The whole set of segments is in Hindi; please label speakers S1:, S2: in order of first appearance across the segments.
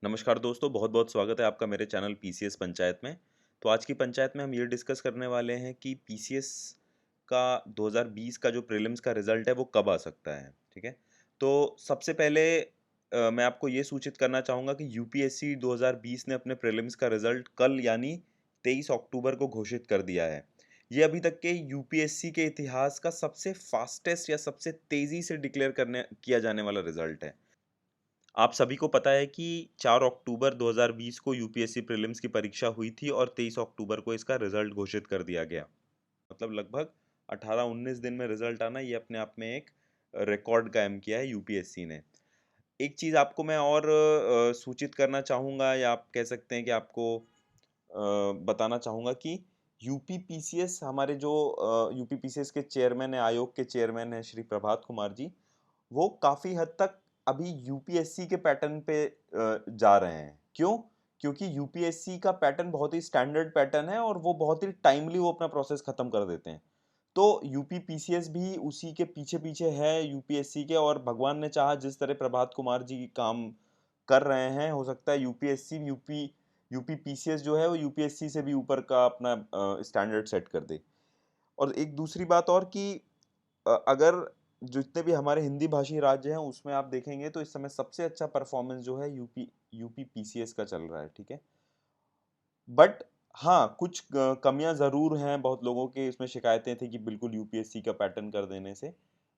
S1: नमस्कार दोस्तों, बहुत-बहुत स्वागत है आपका मेरे चैनल पीसीएस पंचायत में। तो आज की पंचायत में हम ये डिस्कस करने वाले हैं कि पीसीएस का 2020 का जो प्रीलिम्स का रिज़ल्ट है वो कब आ सकता है, ठीक है? तो सबसे पहले मैं आपको ये सूचित करना चाहूँगा कि यूपीएससी 2020 ने अपने प्रीलिम्स का रिज़ल्ट कल यानी 23 अक्टूबर को घोषित कर दिया है। ये अभी तक के यूपीएससी के इतिहास का सबसे फ़ास्टेस्ट या सबसे तेज़ी से डिक्लेयर करने किया जाने वाला रिज़ल्ट है। आप सभी को पता है कि 4 अक्टूबर 2020 को यूपीएससी प्रीलिम्स की परीक्षा हुई थी और 23 अक्टूबर को इसका रिजल्ट घोषित कर दिया गया। मतलब लगभग 18-19 दिन में रिजल्ट आना ये अपने आप में एक रिकॉर्ड कायम किया है यूपीएससी ने। एक चीज़ आपको मैं और सूचित करना चाहूँगा या आप कह सकते हैं कि आपको बताना चाहूँगा कि यूपी पीसीएस हमारे जो यूपी पीसीएस के चेयरमैन हैं, आयोग के चेयरमैन हैं श्री प्रभात कुमार जी, वो काफ़ी हद तक अभी यूपीएससी के पैटर्न पे जा रहे हैं। क्यों? क्योंकि यूपीएससी का पैटर्न बहुत ही स्टैंडर्ड पैटर्न है और वो बहुत ही टाइमली वो अपना प्रोसेस खत्म कर देते हैं। तो यूपी पीसीएस भी उसी के पीछे-पीछे है यूपीएससी के और भगवान ने चाहा जिस तरह प्रभात कुमार जी काम कर रहे हैं, हो सकता है यूपी पीसीएस जो है वो यूपीएससी से भी ऊपर का अपना स्टैंडर्ड सेट कर दे। और एक दूसरी बात और कि अगर जितने भी हमारे हिंदी भाषी राज्य हैं उसमें आप देखेंगे तो इस समय सबसे अच्छा परफॉर्मेंस जो है यूपी पीसीएस का चल रहा है, ठीक है? बट हाँ, कुछ कमियाँ ज़रूर हैं, बहुत लोगों के इसमें शिकायतें थी कि बिल्कुल यूपीएससी का पैटर्न कर देने से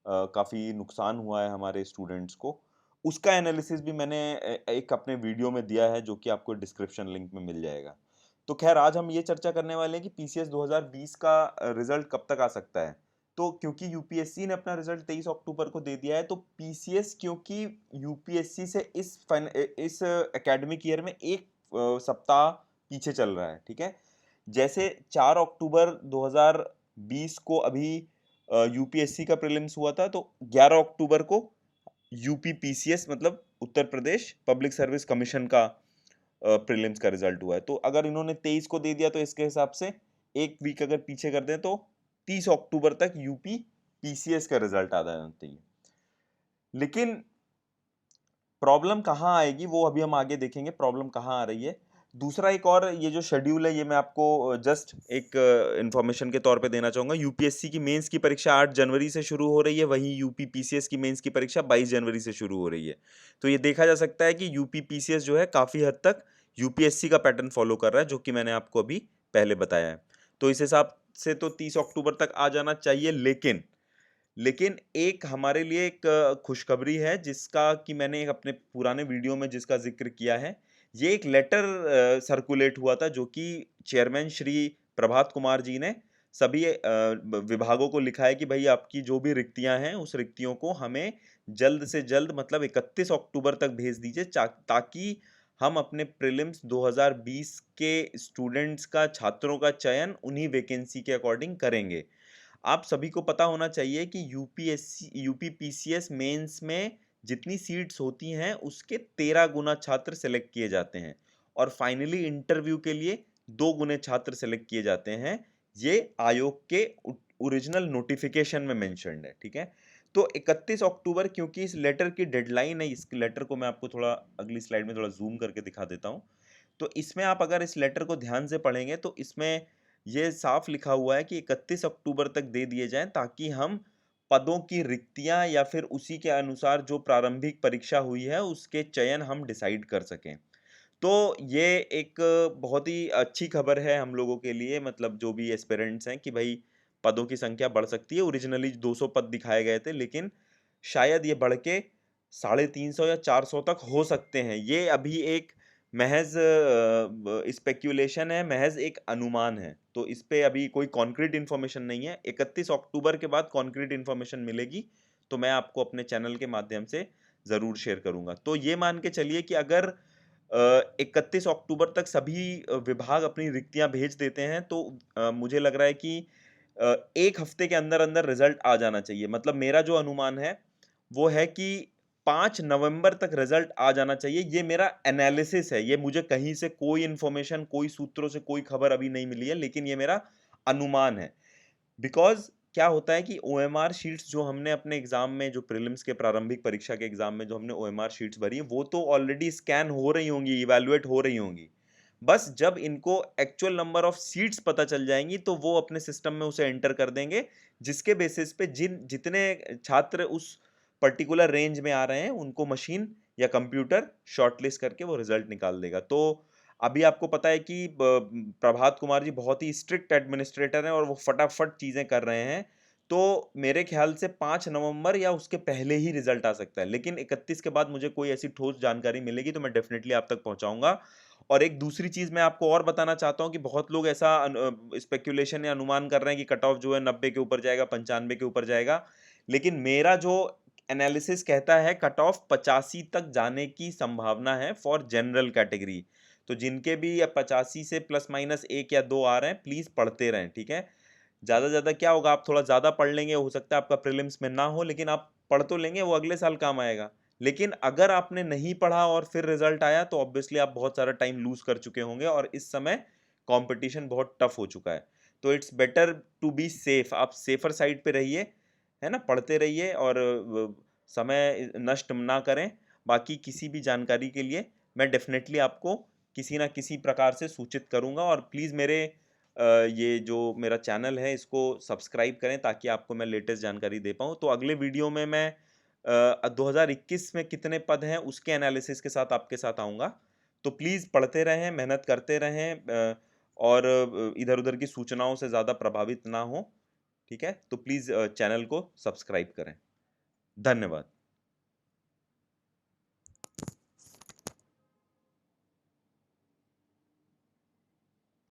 S1: काफ़ी नुकसान हुआ है हमारे स्टूडेंट्स को। उसका एनालिसिस भी मैंने एक अपने वीडियो में दिया है जो कि आपको डिस्क्रिप्शन लिंक में मिल जाएगा। तो ख़ैर आज हम ये चर्चा करने वाले हैं कि पीसीएस 2020 का रिज़ल्ट कब तक आ सकता है। तो क्योंकि यूपीएससी ने अपना रिज़ल्ट 23 अक्टूबर को दे दिया है तो पीसीएस क्योंकि यूपीएससी से इस एकेडमिक ईयर में 1 सप्ताह पीछे चल रहा है, ठीक है? जैसे 4 अक्टूबर 2020 को अभी यूपीएससी का प्रीलिम्स हुआ था, तो 11 अक्टूबर को यूपी पीसीएस मतलब Uttar Pradesh public service commission का प्रीलिम्स का रिजल्ट हुआ है। तो अगर इन्होंने 23 को दे दिया तो इसके हिसाब से 1 वीक अगर पीछे कर दें तो 30 अक्टूबर तक यूपी पीसीएस का रिजल्ट आ जाना चाहिए। लेकिन प्रॉब्लम कहाँ आएगी वो अभी हम आगे देखेंगे प्रॉब्लम कहाँ आ रही है। दूसरा एक और ये जो शेड्यूल है ये मैं आपको जस्ट एक इन्फॉर्मेशन के तौर पे देना चाहूँगा। यूपीएससी की मेंस की परीक्षा 8 जनवरी से शुरू हो रही है, वहीं यूपी पीसीएस की मेंस की परीक्षा 22 जनवरी से शुरू हो रही है। तो ये देखा जा सकता है कि यूपी पीसीएस जो है काफ़ी हद तक यूपीएससी का पैटर्न फॉलो कर रहा है, जो कि मैंने आपको अभी पहले बताया है। तो इस हिसाब से तो 30 अक्टूबर तक आ जाना चाहिए, लेकिन एक हमारे लिए एक खुशखबरी है जिसका कि मैंने एक अपने पुराने वीडियो में जिसका ज़िक्र किया है। ये एक लेटर सर्कुलेट हुआ था जो कि चेयरमैन श्री प्रभात कुमार जी ने सभी विभागों को लिखा है कि भई आपकी जो भी रिक्तियाँ हैं, उस रिक्तियों को हमें जल्द से जल्द मतलब 31 अक्टूबर तक भेज दीजिए ताकि हम अपने प्रीलिम्स 2020 के स्टूडेंट्स का छात्रों का चयन उन्हीं वैकेंसी के अकॉर्डिंग करेंगे। आप सभी को पता होना चाहिए कि यूपी पीसीएस मेंस में जितनी सीट्स होती हैं उसके 13 गुना छात्र सेलेक्ट किए जाते हैं और फाइनली इंटरव्यू के लिए 2 गुने छात्र सेलेक्ट किए जाते हैं। ये आयोग के ओरिजिनल नोटिफिकेशन में मेंशन्ड है, ठीक है? तो 31 अक्टूबर क्योंकि इस लेटर की डेडलाइन है, इस लेटर को मैं आपको थोड़ा अगली स्लाइड में थोड़ा ज़ूम करके दिखा देता हूँ। तो इसमें आप अगर इस लेटर को ध्यान से पढ़ेंगे तो इसमें ये साफ लिखा हुआ है कि 31 अक्टूबर तक दे दिए जाएँ ताकि हम पदों की रिक्तियाँ या फिर उसी के अनुसार जो प्रारंभिक परीक्षा हुई है उसके चयन हम डिसाइड कर सकें। तो ये एक बहुत ही अच्छी खबर है हम लोगों के लिए, मतलब जो भी एस्पिरेंट्स हैं कि भाई पदों की संख्या बढ़ सकती है। ओरिजिनली 200 पद दिखाए गए थे, लेकिन शायद ये बढ़ के 350 या 400 तक हो सकते हैं। ये अभी एक महज़ स्पेक्युलेशन है, महज़ एक अनुमान है। तो इस पे अभी कोई कॉन्क्रीट इन्फॉर्मेशन नहीं है। 31 अक्टूबर के बाद कॉन्क्रीट इन्फॉर्मेशन मिलेगी, तो मैं आपको अपने चैनल के माध्यम से ज़रूर शेयर करूँगा। तो ये मान के चलिए कि अगर 31 अक्टूबर तक सभी विभाग अपनी रिक्तियाँ भेज देते हैं तो मुझे लग रहा है कि 1 हफ्ते के अंदर-अंदर रिज़ल्ट आ जाना चाहिए। मतलब मेरा जो अनुमान है, वो है कि 5 नवंबर तक रिज़ल्ट आ जाना चाहिए। ये मेरा एनालिसिस है, ये मुझे कहीं से कोई इन्फॉर्मेशन, कोई सूत्रों से कोई खबर अभी नहीं मिली है, लेकिन ये मेरा अनुमान है। बिकॉज़ क्या होता है कि ओएमआर शीट्स जो हमने अपने एग्जाम में, जो प्रीलिम्स के प्रारंभिक परीक्षा के एग्जाम में जो हमने ओएमआर शीट्स भरी हैं, वो तो ऑलरेडी स्कैन हो रही होंगी, इवैल्यूएट हो रही होंगी। बस जब इनको एक्चुअल नंबर ऑफ सीट्स पता चल जाएंगी तो वो अपने सिस्टम में उसे एंटर कर देंगे, जिसके बेसिस पे जितने छात्र उस पर्टिकुलर रेंज में आ रहे हैं उनको मशीन या कंप्यूटर शॉर्टलिस्ट करके वो रिजल्ट निकाल देगा। तो अभी आपको पता है कि प्रभात कुमार जी बहुत ही स्ट्रिक्ट एडमिनिस्ट्रेटर हैं और वो फटाफट चीजें कर रहे हैं। तो मेरे ख्याल से 5 नवंबर या उसके पहले ही रिजल्ट आ सकता है, लेकिन 31 के बाद मुझे कोई ऐसी ठोस जानकारी मिलेगी तो मैं डेफिनेटली आप तक पहुंचाऊंगा। और एक दूसरी चीज मैं आपको और बताना चाहता हूं कि बहुत लोग ऐसा स्पेक्यूलेशन या अनुमान कर रहे हैं कि कट ऑफ जो है 90 के ऊपर जाएगा, 95 के ऊपर जाएगा, लेकिन मेरा जो एनालिसिस कहता है कट ऑफ 85 तक जाने की संभावना है फॉर जनरल कैटेगरी। तो जिनके भी 85 से प्लस माइनस 1 या 2 आ रहे हैं, प्लीज पढ़ते रहें, ठीक है। ज्यादा ज्यादा क्या होगा, आप थोड़ा ज्यादा पढ़ लेंगे, हो सकता है आपका प्रीलिम्स में ना हो, लेकिन आप पढ़ तो लेंगे, वो अगले साल काम आएगा। लेकिन अगर आपने नहीं पढ़ा और फिर रिजल्ट आया तो ऑब्वियसली आप बहुत सारा टाइम लूज कर चुके होंगे और इस समय कंपटीशन बहुत टफ हो चुका है। तो it's better to be safe, आप सेफर साइड पे रहिए, है ना, पढ़ते रहिए और समय नष्ट ना करें। बाकी किसी भी जानकारी के लिए मैं डेफिनेटली आपको किसी ना किसी प्रकार से सूचित करूंगा। और प्लीज़ मेरे ये जो मेरा चैनल है इसको सब्सक्राइब करें ताकि आपको मैं लेटेस्ट जानकारी दे पाऊँ। तो अगले वीडियो में मैं 2021 में कितने पद हैं उसके एनालिसिस के साथ आपके साथ आऊँगा। तो प्लीज़ पढ़ते रहें, मेहनत करते रहें, और इधर-उधर की सूचनाओं से ज़्यादा प्रभावित ना हों, ठीक है? तो प्लीज़ चैनल को सब्सक्राइब करें। धन्यवाद।